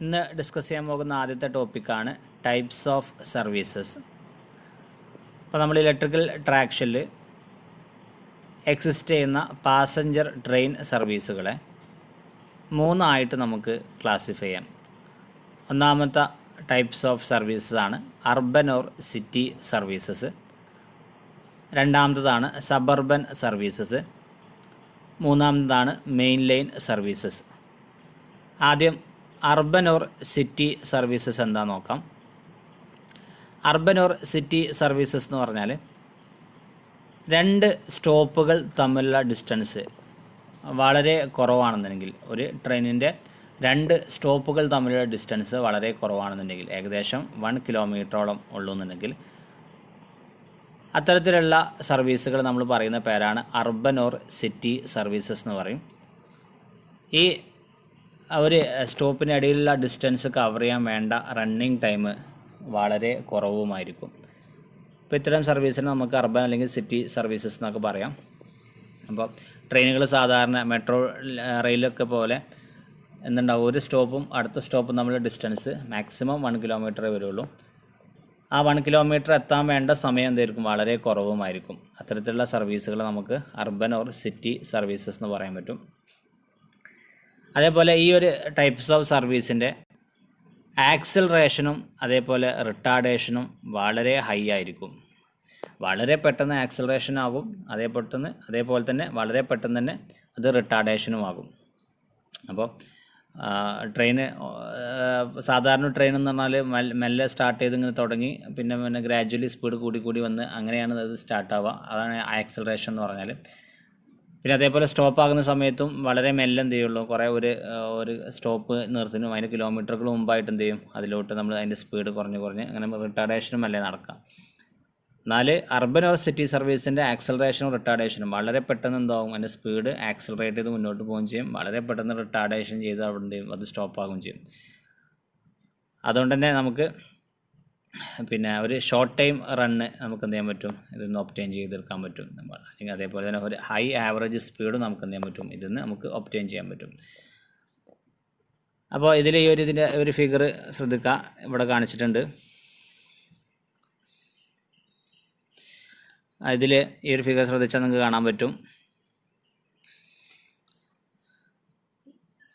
ഇന്ന് ഡിസ്കസ് ചെയ്യാൻ പോകുന്ന ആദ്യത്തെ ടോപ്പിക്കാണ് ടൈപ്സ് ഓഫ് സർവീസസ്. അപ്പോൾ നമ്മൾ ഇലക്ട്രിക്കൽ ട്രാക്ഷനിൽ എക്സിസ്റ്റ് ചെയ്യുന്ന പാസഞ്ചർ ട്രെയിൻ സർവീസുകളെ മൂന്നായിട്ട് നമുക്ക് ക്ലാസിഫൈ ചെയ്യാം. ഒന്നാമത്തെ ടൈപ്സ് ഓഫ് സർവീസസ് ആണ് അർബൻ ഓർ സിറ്റി സർവീസസ്. രണ്ടാമത്തതാണ് സബർബൻ സർവീസസ്. മൂന്നാമതാണ് മെയിൻ ലൈൻ സർവീസസ്. ആദ്യം അർബൻ ഓർ സിറ്റി സർവീസസ് എന്താ നോക്കാം. അർബൻ ഓർ സിറ്റി സർവീസസ് എന്ന് പറഞ്ഞാൽ രണ്ട് സ്റ്റോപ്പുകൾ തമ്മിലുള്ള ഡിസ്റ്റൻസ് വളരെ കുറവാണെന്നുണ്ടെങ്കിൽ, ഒരു ട്രെയിനിൻ്റെ രണ്ട് സ്റ്റോപ്പുകൾ തമ്മിലുള്ള ഡിസ്റ്റൻസ് വളരെ കുറവാണെന്നുണ്ടെങ്കിൽ, ഏകദേശം 1 കിലോമീറ്ററോളം ഉള്ളൂന്നുണ്ടെങ്കിൽ, അത്തരത്തിലുള്ള സർവീസുകൾ നമ്മൾ പറയുന്ന പേരാണ് അർബൻ ഓർ സിറ്റി സർവീസസ് എന്ന് പറയും. ഈ ഒരു സ്റ്റോപ്പിനിടയിലുള്ള ഡിസ്റ്റൻസ് കവർ ചെയ്യാൻ വേണ്ട റണ്ണിങ് ടൈം വളരെ കുറവുമായിരിക്കും. ഇപ്പോൾ ഇത്തരം സർവീസിന് നമുക്ക് അർബൻ അല്ലെങ്കിൽ സിറ്റി സർവീസസ് എന്നൊക്കെ പറയാം. അപ്പോൾ ട്രെയിനുകൾ സാധാരണ മെട്രോ റെയിലൊക്കെ പോലെ എന്തുണ്ടാവും, ഒരു സ്റ്റോപ്പും അടുത്ത സ്റ്റോപ്പും തമ്മിലുള്ള ഡിസ്റ്റൻസ് മാക്സിമം 1 കിലോമീറ്ററേ വരുള്ളൂ. ആ 1 കിലോമീറ്റർ എത്താൻ വേണ്ട സമയം എന്തായിരിക്കും, വളരെ കുറവുമായിരിക്കും. അത്തരത്തിലുള്ള സർവീസുകൾ നമുക്ക് അർബൻ ഓർ സിറ്റി സർവീസസ് എന്ന് പറയാൻ പറ്റും. അതേപോലെ ഈ ഒരു ടൈപ്സ് ഓഫ് സർവീസിൻ്റെ ആക്സിലറേഷനും അതേപോലെ റിട്ടാർഡേഷനും വളരെ ഹൈ ആയിരിക്കും. വളരെ പെട്ടെന്ന് ആക്സിലറേഷൻ ആകും, അതേപോലെ തന്നെ വളരെ പെട്ടെന്ന് തന്നെ അത് റിട്ടാർഡേഷനും ആകും. അപ്പോൾ ട്രെയിന് സാധാരണ ട്രെയിൻ എന്ന് പറഞ്ഞാൽ മെല്ലെ സ്റ്റാർട്ട് ചെയ്ത് ഇങ്ങനെ തുടങ്ങി പിന്നെ ഗ്രാജ്വലി സ്പീഡ് കൂടി വന്ന് അങ്ങനെയാണ് അത് സ്റ്റാർട്ടാവുക. അതാണ് ആക്സിലറേഷൻ എന്ന് പറഞ്ഞാൽ. പിന്നെ അതേപോലെ സ്റ്റോപ്പ് ആകുന്ന സമയത്തും വളരെ മെല്ലെ എന്ത് ചെയ്യുള്ളൂ, കുറേ ഒരു സ്റ്റോപ്പ് നിർത്തുന്നു അതിന് കിലോമീറ്ററുകൾ മുമ്പായിട്ട് എന്ത് ചെയ്യും, അതിലോട്ട് നമ്മൾ അതിൻ്റെ സ്പീഡ് കുറഞ്ഞ് അങ്ങനെ റിട്ടാർഡേഷനും അല്ലേ നടക്കാം. എന്നാൽ അർബൻ ഓർ സിറ്റി സർവീസിൻ്റെ ആക്സിലറേഷനും റിട്ടാർഡേഷനും വളരെ പെട്ടെന്ന് എന്താവും, അതിൻ്റെ സ്പീഡ് ആക്സിലറേറ്റ് ചെയ്ത് മുന്നോട്ട് പോവുകയും ചെയ്യും, വളരെ പെട്ടെന്ന് റിട്ടാർഡേഷൻ ചെയ്ത് അവിടെ എന്ത് ചെയ്യും, അത് സ്റ്റോപ്പാകുകയും ചെയ്യും. അതുകൊണ്ട് തന്നെ നമുക്ക് പിന്നെ ഒരു ഷോർട്ട് ടൈം റണ്ണ് നമുക്ക് എന്ത് ചെയ്യാൻ പറ്റും, ഇതൊന്ന് ഒബ്റ്റെയിൻ ചെയ്തെടുക്കാൻ പറ്റും. അല്ലെങ്കിൽ അതേപോലെ തന്നെ ഒരു ഹൈ ആവറേജ് സ്പീഡും നമുക്ക് എന്ത് ചെയ്യാൻ പറ്റും, ഇതിന്ന് നമുക്ക് ഒബ്റ്റെയിൻ ചെയ്യാൻ പറ്റും. അപ്പോൾ ഇതിൽ ഇതിൻ്റെ ഒരു ഫിഗർ ശ്രദ്ധിക്കുക, ഇവിടെ കാണിച്ചിട്ടുണ്ട്. ഇതിൽ ഈ ഒരു ഫിഗർ ശ്രദ്ധിച്ചാൽ നിങ്ങൾക്ക് കാണാൻ പറ്റും.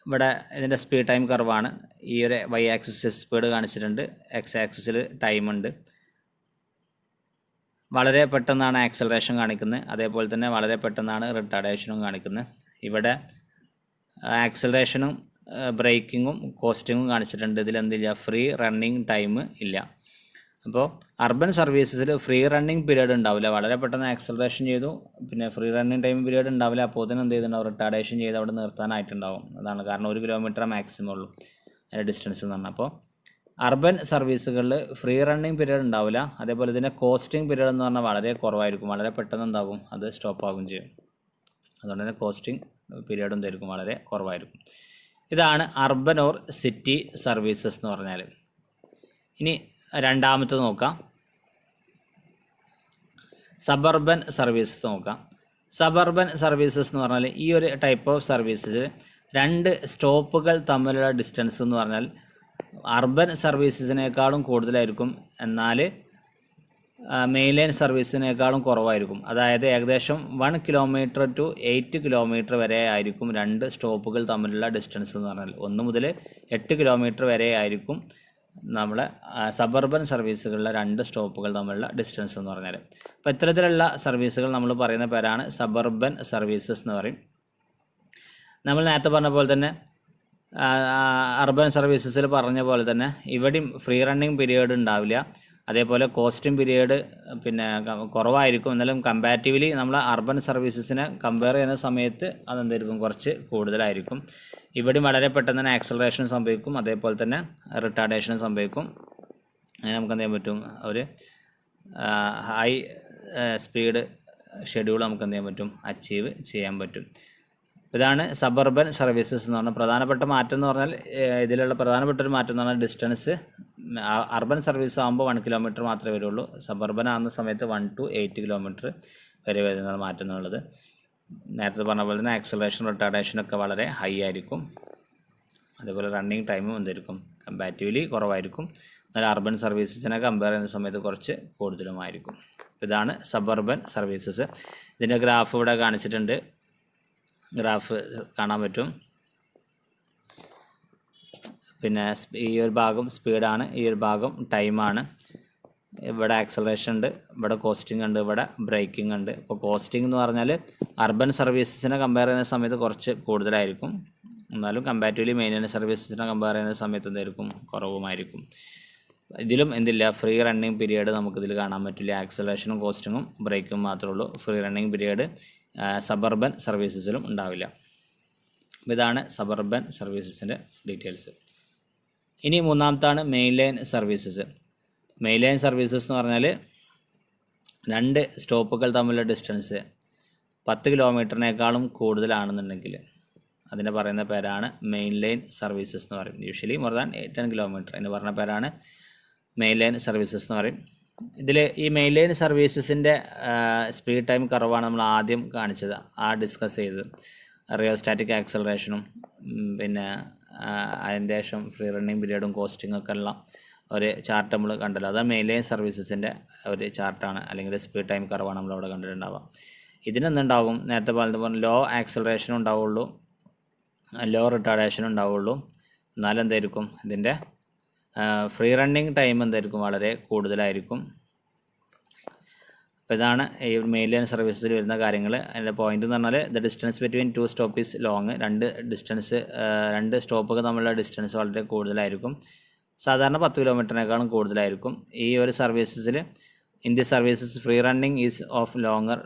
ഇവിടെ ഇതിൻ്റെ സ്പീഡ് ടൈം കർവാണ്. ഈ ഒരു വൈ ആക്സിസിൽ സ്പീഡ് കാണിച്ചിട്ടുണ്ട്, എക്സ് ആക്സിസിൽ ടൈമുണ്ട്. വളരെ പെട്ടെന്നാണ് ആക്സിലറേഷൻ കാണിക്കുന്നത്, അതേപോലെ തന്നെ വളരെ പെട്ടെന്നാണ് റിട്ടാർഡേഷനും കാണിക്കുന്നത്. ഇവിടെ ആക്സിലറേഷനും ബ്രേക്കിങ്ങും കോസ്റ്റിങ്ങും കാണിച്ചിട്ടുണ്ട്. ഇതിലെന്തില്ല, ഫ്രീ റണ്ണിങ് ടൈം ഇല്ല. അപ്പോൾ അർബൻ സർവീസസിൽ ഫ്രീ റണ്ണിങ് പീരീഡ് ഉണ്ടാവില്ല, വളരെ പെട്ടെന്ന് ആക്സിലറേഷൻ ചെയ്തു, പിന്നെ ഫ്രീ റണ്ണിങ് ടൈം പീരീഡ് ഉണ്ടാവില്ല. അപ്പോൾ തന്നെ എന്ത് ചെയ്തിട്ടുണ്ടാവും, റിട്ടാർഡേഷൻ ചെയ്ത് അവിടെ നിർത്താനായിട്ടുണ്ടാവും. അതാണ് കാരണം, 1 കിലോമീറ്റർ മാക്സിമം ഉള്ളൂ അതിൻ്റെ ഡിസ്റ്റൻസ് എന്ന് പറഞ്ഞാൽ. അപ്പോൾ അർബൻ സർവീസുകളിൽ ഫ്രീ റണ്ണിങ് പീരീഡ് ഉണ്ടാവില്ല, അതേപോലെ ഇതിൻ്റെ കോസ്റ്റിംഗ് പീരീഡ് എന്ന് പറഞ്ഞാൽ വളരെ കുറവായിരിക്കും, വളരെ പെട്ടെന്ന് എന്താകും, അത് സ്റ്റോപ്പ് ആകുകയും ചെയ്യും. അതുകൊണ്ട് തന്നെ കോസ്റ്റിംഗ് പീരീഡ് എന്തായിരിക്കും, വളരെ കുറവായിരിക്കും. ഇതാണ് അർബൻ ഓർ സിറ്റി സർവീസസ് എന്ന് പറഞ്ഞാൽ. ഇനി രണ്ടാമത്തെ നോക്കാം, സബർബൻ സർവീസസ് നോക്കാം. സബർബൻ സർവീസസ് എന്ന് പറഞ്ഞാൽ ഈ ഒരു ടൈപ്പ് ഓഫ് സർവീസസിൽ രണ്ട് സ്റ്റോപ്പുകൾ തമ്മിലുള്ള ഡിസ്റ്റൻസ് എന്ന് പറഞ്ഞാൽ അർബൻ സർവീസസിനേക്കാളും കൂടുതലായിരിക്കും, എന്നാൽ മെയിൻ ലൈൻ സർവീസിനേക്കാളും കുറവായിരിക്കും. അതായത് ഏകദേശം 1 കിലോമീറ്റർ ടു 8 കിലോമീറ്റർ വരെ ആയിരിക്കും രണ്ട് സ്റ്റോപ്പുകൾ തമ്മിലുള്ള ഡിസ്റ്റൻസ് എന്ന് പറഞ്ഞാൽ. 1 മുതൽ 8 കിലോമീറ്റർ വരെ ആയിരിക്കും നമ്മളെ സബർബൻ സർവീസുകളിലെ രണ്ട് സ്റ്റോപ്പുകൾ തമ്മിലുള്ള ഡിസ്റ്റൻസ് എന്ന് പറഞ്ഞാൽ. അപ്പോൾ ഇത്തരത്തിലുള്ള സർവീസുകൾ നമ്മൾ പറയുന്ന പേരാണ് സബർബൻ സർവീസസ് എന്ന് പറയും. നമ്മൾ നേരത്തെ പറഞ്ഞ പോലെ തന്നെ അർബൻ സർവീസസിൽ പറഞ്ഞ പോലെ തന്നെ ഇവിടെയും ഫ്രീ റണ്ണിങ് പീരീഡ് ഉണ്ടാവില്ല, അതേപോലെ കോസ്റ്റിംഗ് പീരീഡ് പിന്നെ കുറവായിരിക്കും. എന്നാലും കമ്പാരിറ്റീവ്ലി നമ്മൾ അർബൻ സർവീസസിനെ കമ്പയർ ചെയ്യുന്ന സമയത്ത് അതെന്തായിരിക്കും, കുറച്ച് കൂടുതലായിരിക്കും. ഇവിടെയും വളരെ പെട്ടെന്ന് തന്നെ ആക്സിലറേഷൻ സംഭവിക്കും, അതേപോലെ തന്നെ റിട്ടാർഡേഷനും സംഭവിക്കും. അങ്ങനെ നമുക്ക് എന്ത് ചെയ്യാൻ പറ്റും, ഒരു ഹൈ സ്പീഡ് ഷെഡ്യൂൾ നമുക്ക് എന്ത് ചെയ്യാൻ പറ്റും, അച്ചീവ് ചെയ്യാൻ പറ്റും. ഇതാണ് സബർബൻ സർവീസസ് എന്ന് പറഞ്ഞാൽ. പ്രധാനപ്പെട്ട മാറ്റം എന്ന് പറഞ്ഞാൽ, ഇതിലുള്ള പ്രധാനപ്പെട്ട ഒരു മാറ്റം എന്ന് പറഞ്ഞാൽ ഡിസ്റ്റൻസ് അർബൻ സർവീസ് ആകുമ്പോൾ 1 കിലോമീറ്റർ മാത്രമേ വരുള്ളൂ, സബർബൻ ആകുന്ന സമയത്ത് 1 to 8 കിലോമീറ്റർ വരെ വരുന്ന മാറ്റം എന്നുള്ളത്. നേരത്തെ പറഞ്ഞ പോലെ തന്നെ ആക്സിലറേഷൻ റിട്ടാർഡേഷനൊക്കെ വളരെ ഹൈ ആയിരിക്കും. അതേപോലെ റണ്ണിങ് ടൈമും എന്തായിരിക്കും, കമ്പാരിറ്റീവ്ലി കുറവായിരിക്കും. എന്നാൽ അർബൻ സർവീസസിനെ കമ്പയർ ചെയ്യുന്ന സമയത്ത് കുറച്ച് കൂടുതലുമായിരിക്കും. ഇതാണ് സബർബൻ സർവീസസ്. ഇതിൻ്റെ ഗ്രാഫ് ഇവിടെ കാണിച്ചിട്ടുണ്ട്. ഗ്രാഫ് കാണാൻ പറ്റും. പിന്നെ ഈ ഒരു ഭാഗം സ്പീഡാണ്, ഈ ഒരു ഭാഗം ടൈമാണ്. ഇവിടെ ആക്സലറേഷൻ ഉണ്ട്, ഇവിടെ കോസ്റ്റിംഗ് ഉണ്ട്, ഇവിടെ ബ്രേക്കിംഗ് ഉണ്ട്. ഇപ്പോൾ കോസ്റ്റിംഗ് എന്ന് പറഞ്ഞാൽ അർബൻ സർവീസസിനെ കമ്പയർ ചെയ്യുന്ന സമയത്ത് കുറച്ച് കൂടുതലായിരിക്കും. എന്നാലും കമ്പാരിറ്റീവ്ലി മെയിൻ്റനൻസ് സർവീസസിനെ കമ്പയർ ചെയ്യുന്ന സമയത്ത് എന്തായിരിക്കും, കുറവുമായിരിക്കും. ഇതിലും എന്തില്ല, ഫ്രീ റണ്ണിങ് പീരീഡ് നമുക്കിതിൽ കാണാൻ പറ്റില്ല. ആക്സലറേഷനും കോസ്റ്റിങ്ങും ബ്രേക്കും മാത്രമേ ഉള്ളൂ. ഫ്രീ റണ്ണിങ് പീരീഡ് സബർബൻ സർവീസസിലും ഉണ്ടാവില്ല. അപ്പോൾ ഇതാണ് സബർബൻ സർവീസസിൻ്റെ ഡീറ്റെയിൽസ്. ഇനി മൂന്നാമത്താണ് main line services. Main line services എന്ന് പറഞ്ഞാൽ 2 സ്റ്റോപ്പുകൾ തമ്മിലുള്ള ഡിസ്റ്റൻസ് 10 കിലോമീറ്ററിനേക്കാളും കൂടുതലാണെന്നുണ്ടെങ്കിൽ അതിനെ പറയുന്ന പേരാണ് മെയിൻ ലൈൻ സർവീസസ് എന്ന് പറയും. യൂഷ്വലി മോർ ദാൻ 10 കിലോമീറ്റർ എന്ന് പറഞ്ഞ പേരാണ് മെയിൻ ലൈൻ സർവീസസ് എന്ന് പറയും. ഇതിൽ ഈ മെയിൻ ലൈൻ സർവീസസിൻ്റെ സ്പീഡ് ടൈം കർവാണ് നമ്മൾ ആദ്യം കാണിച്ചത്, ഡിസ്കസ് ചെയ്തത്. റിയോസ്റ്റാറ്റിക് ആക്സലറേഷനും പിന്നെ അതിൻ്റെ ശേഷം ഫ്രീ റണ്ണിങ് പീരീഡും കോസ്റ്റിംഗ് ഒക്കെ ഉള്ള ഒരു ചാർട്ട് നമ്മൾ കണ്ടല്ലോ. അത് മെയിൻ ലൈൻ സർവീസസിൻ്റെ ഒരു ചാർട്ടാണ്, അല്ലെങ്കിൽ സ്പീഡ് ടൈം കർവാണ് നമ്മളവിടെ കണ്ടിട്ടുണ്ടാവുക. ഇതിനെന്തുണ്ടാകും, നേരത്തെ പറഞ്ഞ ലോ ആക്സലറേഷനും ഉണ്ടാവുള്ളൂ, ലോ റിട്ടാർഡേഷനും ഉണ്ടാവുള്ളൂ. എന്നാലും എന്തായിരിക്കും ഇതിൻ്റെ ഫ്രീ റണ്ണിങ് ടൈം എന്തായിരിക്കും, വളരെ കൂടുതലായിരിക്കും. അപ്പോൾ ഇതാണ് ഈ മെയിൻ ലൈൻ സർവീസസിൽ വരുന്ന കാര്യങ്ങൾ. അതിൻ്റെ പോയിന്റ് എന്ന് പറഞ്ഞാൽ the distance between 2 stop is long. 2 സ്റ്റോപ്പുകൾ തമ്മിലുള്ള ഡിസ്റ്റൻസ് വളരെ കൂടുതലായിരിക്കും. സാധാരണ 10 കിലോമീറ്ററിനേക്കാളും കൂടുതലായിരിക്കും. ഈ ഒരു സർവീസസിൽ in the services free running is of longer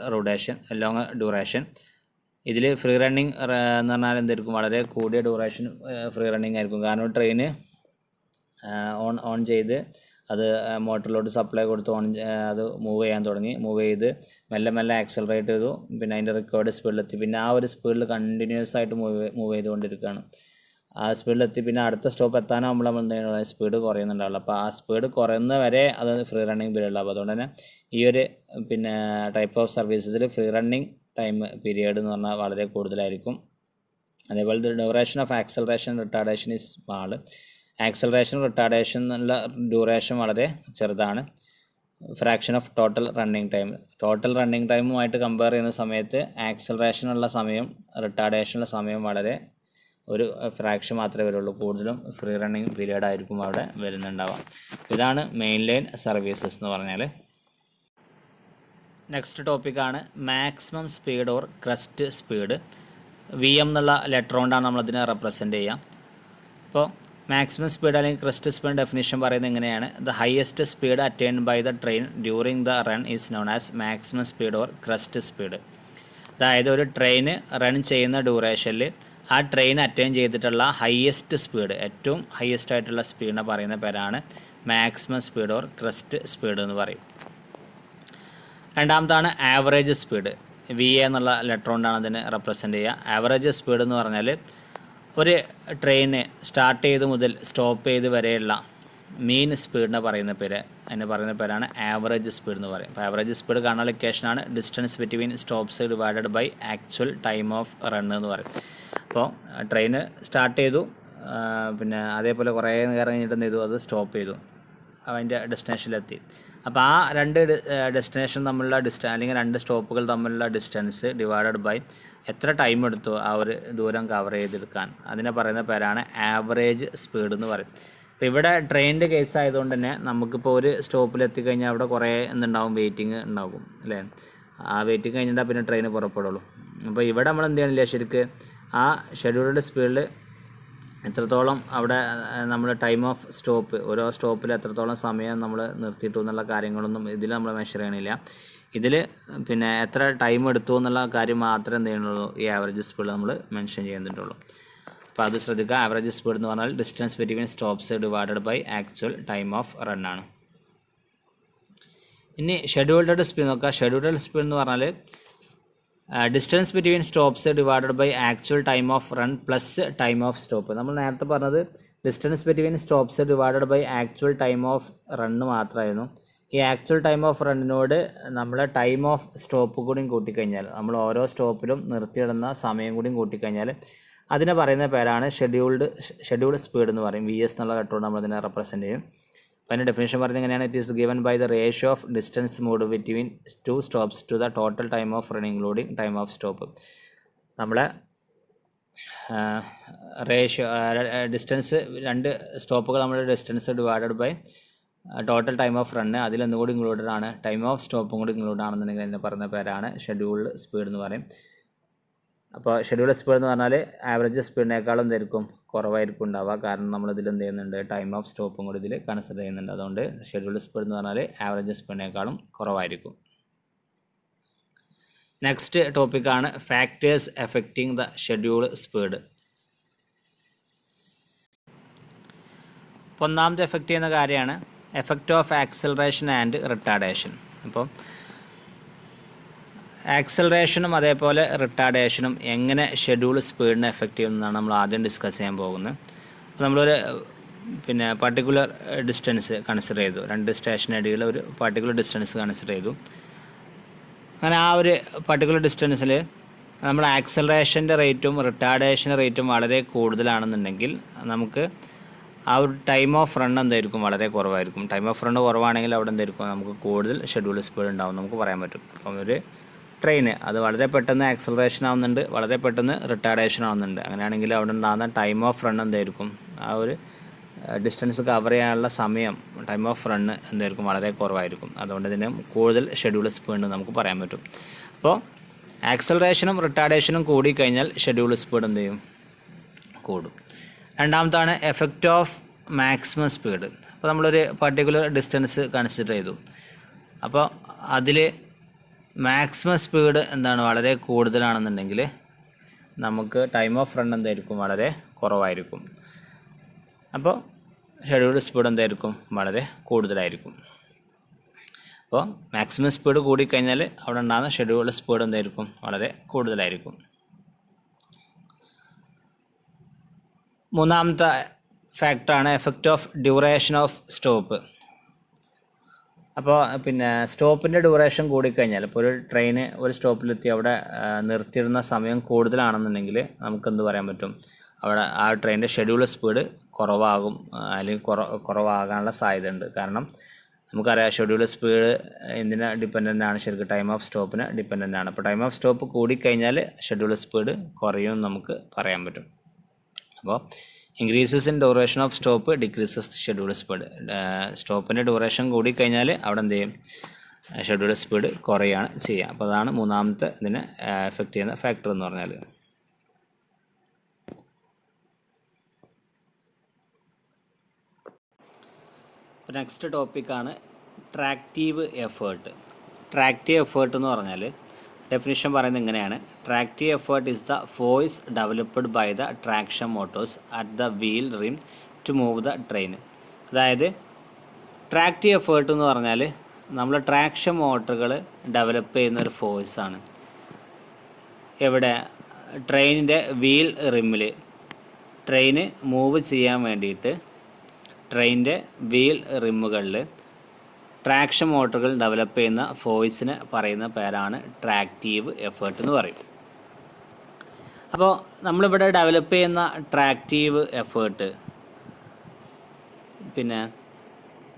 duration. ഇതിൽ ഫ്രീ റണ്ണിങ് എന്ന് പറഞ്ഞാൽ എന്തായിരിക്കും, വളരെ കൂടിയ ഡ്യൂറേഷൻ ഫ്രീ റണ്ണിങ് ആയിരിക്കും. കാരണം ട്രെയിന് ഓൺ ചെയ്ത് അത് മോട്ടറിലോട്ട് സപ്ലൈ കൊടുത്ത് അത് മൂവ് ചെയ്യാൻ തുടങ്ങി. മൂവ് ചെയ്ത് മെല്ലെ ആക്സലറേറ്റ് ചെയ്തു. പിന്നെ അതിൻ്റെ റിക്കവേർഡ് സ്പീഡിലെത്തി. പിന്നെ ആ ഒരു സ്പീഡിൽ കണ്ടിന്യൂസ് ആയിട്ട് മൂവ് ചെയ്തുകൊണ്ടിരിക്കുകയാണ്. ആ സ്പീഡിലെത്തി. പിന്നെ അടുത്ത സ്റ്റോപ്പ് എത്താനാകുമ്പോൾ നമ്മൾ എന്തെങ്കിലും സ്പീഡ് കുറയുന്നുണ്ടാവില്ല. അപ്പോൾ ആ സ്പീഡ് കുറയുന്ന വരെ അത് ഫ്രീ റണ്ണിങ് പീരീഡിലാണ്. അപ്പോൾ അതുകൊണ്ട് തന്നെ ഈ ഒരു പിന്നെ ടൈപ്പ് ഓഫ് സർവീസസിൽ ഫ്രീ റണ്ണിങ് ടൈം പീരീഡ് എന്ന് പറഞ്ഞാൽ വളരെ കൂടുതലായിരിക്കും. അതേപോലെ duration of acceleration retardation is small. Acceleration retardation എന്നുള്ള ഡ്യൂറേഷൻ വളരെ ചെറുതാണ്. ഫ്രാക്ഷൻ ഓഫ് ടോട്ടൽ റണ്ണിങ് ടൈമുമായിട്ട് കമ്പയർ ചെയ്യുന്ന സമയത്ത് ആക്സലറേഷനുള്ള സമയം റിട്ടാർഡേഷനുള്ള സമയം വളരെ ഒരു ഫ്രാക്ഷൻ മാത്രമേ വരുള്ളൂ. കൂടുതലും ഫ്രീ റണ്ണിങ് പീരീഡ് ആയിരിക്കും അവിടെ വരുന്നുണ്ടാവാം. ഇതാണ് മെയിൻ ലൈൻ സർവീസസ് എന്ന് പറഞ്ഞാൽ. നെക്സ്റ്റ് ടോപ്പിക്കാണ് maximum speed or crest speed. VM എന്നുള്ള ലെറ്റർ കൊണ്ടാണ് നമ്മളതിനെ റെപ്രസെൻ്റ് ചെയ്യുക. അപ്പോൾ മാക്സിമം സ്പീഡ് അല്ലെങ്കിൽ ക്രസ്റ്റ് സ്പീഡ് ഡെഫിനിഷൻ പറയുന്നത് എങ്ങനെയാണ്, the highest speed attained by the train during the run is known as maximum speed or crest speed. അതായത് ഒരു ട്രെയിൻ റൺ ചെയ്യുന്ന ഡ്യൂറേഷനിൽ ആ ട്രെയിൻ അറ്റൈൻ ചെയ്തിട്ടുള്ള ഹയസ്റ്റ് സ്പീഡ്, ഏറ്റവും ഹയസ്റ്റ് ആയിട്ടുള്ള സ്പീഡിനെ പറയുന്ന പേരാണ് maximum speed or crest speed എന്ന് പറയും. രണ്ടാമതാണ് ആവറേജ് സ്പീഡ്. VA എന്നുള്ള ലെറ്റർ കൊണ്ടാണ് അതിനെ റെപ്രസെൻ്റ് ചെയ്യുക. ആവറേജ് സ്പീഡ് എന്ന് പറഞ്ഞാൽ ഒരു ട്രെയിന് സ്റ്റാർട്ട് ചെയ്ത് മുതൽ സ്റ്റോപ്പ് ചെയ്ത് വരെയുള്ള മീൻ സ്പീഡിനെ പറയുന്ന പേരാണ് ആവറേജ് സ്പീഡ് എന്ന് പറയും. അപ്പോൾ ആവറേജ് സ്പീഡ് കാണാനുള്ള ഇക്വേഷനാണ് distance between stops divided by actual time of run എന്ന് പറയും. അപ്പോൾ ട്രെയിന് സ്റ്റാർട്ട് ചെയ്തു, പിന്നെ അതേപോലെ കുറേ നേരം കഴിഞ്ഞിട്ട് എന്ത് ചെയ്തു, അത് സ്റ്റോപ്പ് ചെയ്തു, അതിൻ്റെ ഡെസ്റ്റിനേഷനിലെത്തി. അപ്പോൾ ആ 2 ഡെസ്റ്റിനേഷൻ തമ്മിലുള്ള അല്ലെങ്കിൽ 2 സ്റ്റോപ്പുകൾ തമ്മിലുള്ള ഡിസ്റ്റൻസ് ഡിവൈഡഡ് ബൈ എത്ര ടൈം എടുത്തു ആ ഒരു ദൂരം കവർ ചെയ്തെടുക്കാൻ, അതിനെ പറയുന്ന പേരാണ് ആവറേജ് സ്പീഡ് എന്ന് പറയും. അപ്പോൾ ഇവിടെ ട്രെയിനിൻ്റെ കേസ് ആയതുകൊണ്ട് തന്നെ നമുക്കിപ്പോൾ ഒരു സ്റ്റോപ്പിലെത്തിക്കഴിഞ്ഞാൽ അവിടെ കുറേ എന്തുണ്ടാവും, വെയിറ്റിംഗ് ഉണ്ടാകും അല്ലേ. ആ വെയിറ്റിംഗ് കഴിഞ്ഞിട്ടാൽ പിന്നെ ട്രെയിൻ പുറപ്പെടുള്ളൂ. അപ്പോൾ ഇവിടെ നമ്മൾ എന്ത് ചെയ്യണില്ല, ശരിക്ക് ആ ഷെഡ്യൂൾഡ് സ്പീഡിൽ എത്രത്തോളം അവിടെ നമ്മൾ ടൈം ഓഫ് സ്റ്റോപ്പ്, ഓരോ സ്റ്റോപ്പിൽ എത്രത്തോളം സമയം നമ്മൾ നിർത്തിയിട്ടു എന്നുള്ള കാര്യങ്ങളൊന്നും ഇതിൽ നമ്മൾ മെഷർ ചെയ്യണില്ല. ഇതിൽ പിന്നെ എത്ര ടൈം എടുത്തു എന്നുള്ള കാര്യം മാത്രമേ എന്ത് ചെയ്യുന്നുള്ളൂ, ഈ ആവറേജ് സ്പീഡ് നമ്മൾ മെൻഷൻ ചെയ്യുന്നുള്ളൂ. അപ്പോൾ അത് ശ്രദ്ധിക്കുക. ആവറേജ് സ്പീഡ് എന്ന് പറഞ്ഞാൽ distance between stops divided by actual time of run ആണ്. ഇനി ഷെഡ്യൂൾഡ് സ്പീഡ് നോക്കുക. ഷെഡ്യൂൾഡ് സ്പീഡ് എന്ന് പറഞ്ഞാൽ distance between stops divided by actual time of run plus time of stop. നമ്മൾ നേരത്തെ പറഞ്ഞത് distance between stops divided by actual time of run മാത്രമായിരുന്നു. ഈ ആക്ച്വൽ ടൈം ഓഫ് റണ്ണിനോട് നമ്മൾ ടൈം ഓഫ് സ്റ്റോപ്പ് കൂടിയും കൂട്ടിക്കഴിഞ്ഞാൽ, നമ്മൾ ഓരോ സ്റ്റോപ്പിലും നിർത്തിയിടുന്ന സമയം കൂടിയും കൂട്ടിക്കഴിഞ്ഞാൽ അതിനെ പറയുന്ന പേരാണ് ഷെഡ്യൂൾഡ് സ്പീഡ് എന്ന് പറയും. വി എസ് എന്നുള്ള ലെറ്ററോട് നമ്മൾ അതിനെ റെപ്രസെൻറ്റ് ചെയ്യും. അപ്പോൾ അതിൻ്റെ ഡെഫിനേഷൻ പറയുന്നത് എങ്ങനെയാണ്? It is given by the ratio of distance moved between 2 stops to the total time of run including time of stop. നമ്മളെ റേഷ്യോ ഡിസ്റ്റൻസ്, 2 സ്റ്റോപ്പുകൾ നമ്മുടെ distance divided by total time of run, അതിലൊന്നുകൂടി included ആണ്, time of സ്റ്റോപ്പും കൂടി include ആണെന്നുണ്ടെങ്കിൽ എന്ന് പറയുന്ന പേരാണ് ഷെഡ്യൂൾഡ് സ്പീഡ് എന്ന് പറയും. അപ്പോൾ ഷെഡ്യൂൾഡ് സ്പീഡ് എന്ന് പറഞ്ഞാൽ ആവറേജ് സ്പീഡിനേക്കാളും എന്തായിരിക്കും? കുറവായിരിക്കും ഉണ്ടാവുക. കാരണം നമ്മളിതിൽ എന്ത് ചെയ്യുന്നുണ്ട്? ടൈം ഓഫ് സ്റ്റോപ്പും കൂടി ഇതിൽ കൺസിഡർ ചെയ്യുന്നുണ്ട്. അതുകൊണ്ട് ഷെഡ്യൂൾഡ് സ്പീഡ് എന്ന് പറഞ്ഞാൽ ആവറേജ് സ്പീഡിനേക്കാളും കുറവായിരിക്കും. നെക്സ്റ്റ് ടോപ്പിക്കാണ് factors affecting the scheduled speed. അപ്പോൾ ഒന്നാമത്തെ എഫക്റ്റ് ചെയ്യുന്ന കാര്യമാണ് effect of acceleration and retardation. അപ്പോൾ ആക്സലറേഷനും അതേപോലെ റിട്ടാർഡേഷനും എങ്ങനെ ഷെഡ്യൂൾ സ്പീഡിനെ എഫക്റ്റ് ചെയ്യുമെന്നാണ് നമ്മൾ ആദ്യം ഡിസ്കസ് ചെയ്യാൻ പോകുന്നത്. അപ്പോൾ നമ്മളൊരു പർട്ടിക്കുലർ ഡിസ്റ്റൻസ് കൺസിഡർ ചെയ്തു, 2 സ്റ്റേഷനടിയിൽ ഒരു പർട്ടിക്കുലർ ഡിസ്റ്റൻസ് കൺസിഡർ ചെയ്തു. അങ്ങനെ ആ ഒരു പർട്ടിക്കുലർ ഡിസ്റ്റൻസിൽ നമ്മൾ ആക്സലറേഷൻ്റെ റേറ്റും റിട്ടാർഡേഷൻ റേറ്റും വളരെ കൂടുതലാണെന്നുണ്ടെങ്കിൽ നമുക്ക് ആ ഒരു ടൈം ഓഫ് റൺ എന്തായിരിക്കും? വളരെ കുറവായിരിക്കും. ടൈം ഓഫ് റൺ കുറവാണെങ്കിൽ അവിടെ എന്തായിരിക്കും? നമുക്ക് കൂടുതൽ ഷെഡ്യൂൾ സ്പീഡ് ഉണ്ടാവും നമുക്ക് പറയാൻ പറ്റും. അപ്പം ഒരു ട്രെയിന് അത് വളരെ പെട്ടെന്ന് ആക്സലറേഷൻ ആവുന്നുണ്ട്, വളരെ പെട്ടെന്ന് റിട്ടാർഡേഷൻ ആവുന്നുണ്ട്. അങ്ങനെയാണെങ്കിൽ അവിടെ ഉണ്ടാകുന്ന ടൈം ഓഫ് റൺ എന്തായിരിക്കും? ആ ഒരു ഡിസ്റ്റൻസ് കവർ ചെയ്യാനുള്ള സമയം, ടൈം ഓഫ് റണ്ണ് എന്തായിരിക്കും? വളരെ കുറവായിരിക്കും. അതുകൊണ്ട് ഇതിന് കൂടുതൽ ഷെഡ്യൂൾ സ്പീഡ് നമുക്ക് പറയാൻ പറ്റും. അപ്പോൾ ആക്സലറേഷനും റിട്ടാർഡേഷനും കൂടിക്കഴിഞ്ഞാൽ ഷെഡ്യൂൾ സ്പീഡ് എന്ത് ചെയ്യും? കൂടും. രണ്ടാമത്താണ് എഫക്റ്റ് ഓഫ് മാക്സിമം സ്പീഡ്. അപ്പോൾ നമ്മളൊരു പർട്ടിക്കുലർ ഡിസ്റ്റൻസ് കൺസിഡർ ചെയ്തു. അപ്പോൾ അതിൽ മാക്സിമം സ്പീഡ് എന്താണ്? വളരെ കൂടുതലാണെന്നുണ്ടെങ്കിൽ നമുക്ക് ടൈം ഓഫ് റൺ എന്തായിരിക്കും? വളരെ കുറവായിരിക്കും. അപ്പോൾ ഷെഡ്യൂൾഡ് സ്പീഡ് എന്തായിരിക്കും? വളരെ കൂടുതലായിരിക്കും. അപ്പോൾ മാക്സിമം സ്പീഡ് കൂടിക്കഴിഞ്ഞാൽ അവിടെ ഉണ്ടാകുന്ന ഷെഡ്യൂൾഡ് സ്പീഡ് എന്തായിരിക്കും? വളരെ കൂടുതലായിരിക്കും. മൂന്നാമത്തെ ഫാക്ടറാണ് effect of duration of stop. അപ്പോൾ സ്റ്റോപ്പിൻ്റെ ഡ്യൂറേഷൻ കൂടിക്കഴിഞ്ഞാൽ, ഇപ്പോൾ ഒരു ട്രെയിന് ഒരു സ്റ്റോപ്പിലെത്തി അവിടെ നിർത്തിയിടുന്ന സമയം കൂടുതലാണെന്നുണ്ടെങ്കിൽ നമുക്കെന്ത് പറയാൻ പറ്റും? അവിടെ ആ ട്രെയിനിൻ്റെ ഷെഡ്യൂൾ സ്പീഡ് കുറവാകും, അല്ലെങ്കിൽ കുറവാകാനുള്ള സാധ്യത ഉണ്ട്. കാരണം നമുക്കറിയാം ഷെഡ്യൂൾ സ്പീഡ് എന്തിനെ ഡിപ്പെൻഡൻ്റ് ആണ്? ശരിക്കും ടൈം ഓഫ് സ്റ്റോപ്പിന് ഡിപ്പെൻഡൻ്റ് ആണ്. അപ്പോൾ ടൈം ഓഫ് സ്റ്റോപ്പ് കൂടിക്കഴിഞ്ഞാൽ ഷെഡ്യൂൾ സ്പീഡ് കുറയുമെന്ന് നമുക്ക് പറയാൻ പറ്റും. അപ്പോൾ increases in duration of stop decreases schedule speed. സ്റ്റോപ്പിൻ്റെ ഡ്യൂറേഷൻ കൂടിക്കഴിഞ്ഞാൽ അവിടെ എന്ത് ചെയ്യും? ഷെഡ്യൂൾ സ്പീഡ് കുറയുകയാണ് ചെയ്യുക. അപ്പോൾ അതാണ് മൂന്നാമത്തെ ഇതിനെ എഫക്റ്റ് ചെയ്യുന്ന ഫാക്ടർ എന്ന് പറഞ്ഞാൽ. ഇപ്പോൾ നെക്സ്റ്റ് ടോപ്പിക്കാണ് ട്രാക്റ്റീവ് എഫേർട്ട്. ട്രാക്റ്റീവ് എഫേർട്ട് എന്ന് പറഞ്ഞാൽ ഡെഫിനിഷൻ പറയുന്നത് ഇങ്ങനെയാണ്: tractive effort is the force developed by the traction motors at the wheel rim to move the train. അതായത് ട്രാക്റ്റീവ് എഫേർട്ട് എന്ന് പറഞ്ഞാൽ നമ്മൾ ട്രാക്ഷൻ മോട്ടറുകൾ ഡെവലപ്പ് ചെയ്യുന്ന ഒരു ഫോഴ്സാണ്. എവിടെ? ട്രെയിനിൻ്റെ വീൽ റിമ്മിൽ ട്രെയിന് മൂവ് ചെയ്യാൻ വേണ്ടിയിട്ട് ട്രെയിനിൻ്റെ വീൽ റിമ്മുകളിൽ ട്രാക്ഷൻ മോട്ടറുകൾ ഡെവലപ്പ് ചെയ്യുന്ന ഫോഴ്സിന് പറയുന്ന പേരാണ് ട്രാക്റ്റീവ് എഫേർട്ട് എന്ന് പറയും. അപ്പോൾ നമ്മളിവിടെ ഡെവലപ്പ് ചെയ്യുന്ന ട്രാക്റ്റീവ് എഫേർട്ട്